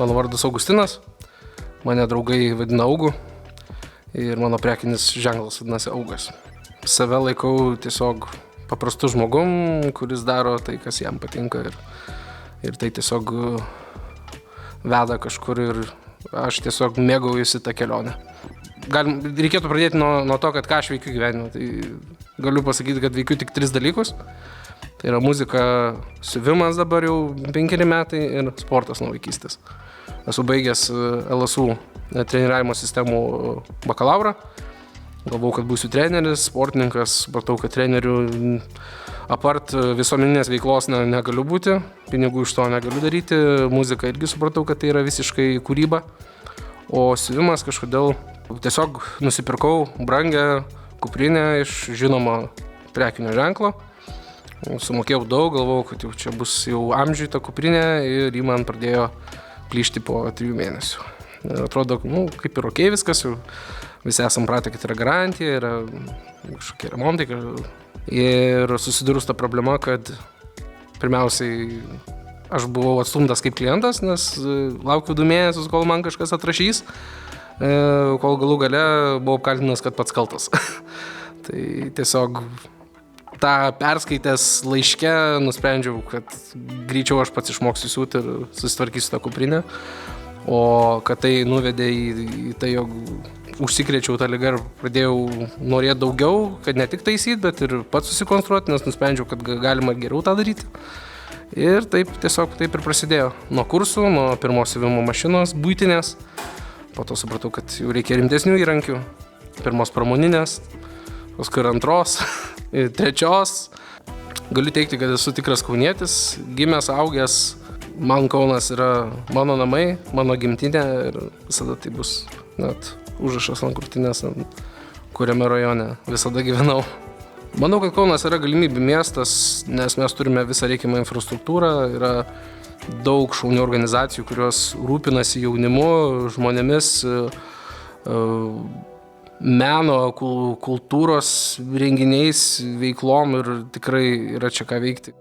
Mano vardas Augustinas, mane draugai vadina Augu ir mano prekinis ženklas vadinasi Augas. Save laikau tiesiog paprastu žmogum, kuris daro tai, kas jam patinka ir tai tiesiog veda kažkur ir aš tiesiog mėgaujuosi tą kelionę. Reikėtų pradėti nuo to, kad ką aš veikiu gyvenime. Tai galiu pasakyti, kad veikiu tik 3 dalykus. Tai yra muzika, siuvimas dabar jau 5 metai ir sportas nuo vaikystės. Esu baigęs LSU treniravimo sistemų bakalaurą. Galvau, kad būsiu treneris, sportininkas, supratau, kad trenerių apart visuomeninės veiklos negaliu būti, pinigų iš to negaliu daryti, muzika irgi supratau, kad tai yra visiškai kūryba, o siuvimas kažkodėl tiesiog nusipirkau brangę kuprinę iš žinomo prekinio ženklo, sumokėjau daug, galvojau, kad jau čia bus jau amžiui ta kuprinė ir jį man pradėjo plyšti po 3 mėnesių. Atrodo, kaip ir okei viskas, jau visi esam pratę, kad yra garantija, yra kažkokie remontai. Ir susidūrus tą problemą, kad pirmiausiai aš buvau atstumtas kaip klientas, nes laukiau 2 mėnesius, kol man kažkas atrašys, kol galų gale buvau apkaltinęs, kad pats kaltas. Tai tiesiog tą perskaitęs laiške nusprendžiau, kad greičiau aš pats išmoksiu siūti ir susitvarkysiu tą kuprinę. O kad tai nuvedė į tai, jog užsikrėčiau tą ligą ir pradėjau norėti daugiau, kad ne tik taisyti, bet ir pats susikonstruoti, nes nusprendžiau, kad galima geriau tą daryti. Ir taip ir prasidėjo. Nuo kursų, nuo pirmos siuvimo mašinos, buitinės. Po to supratau, kad jau reikia rimtesnių įrankių. Pirmos pramoninės, paskui 2, 3. Galiu teikti, kad esu tikras kaunietis, gimęs, augęs. Man Kaunas yra mano namai, mano gimtinė ir visada tai bus net užrašas ant krūtinės, kuriame rajone visada gyvenau. Manau, kad Kaunas yra galimybių miestas, nes mes turime visą reikiamą infrastruktūrą, yra daug šaunių organizacijų, kurios rūpinasi jaunimu, žmonėmis, meno, kultūros renginiais, veiklom ir tikrai yra čia ką veikti.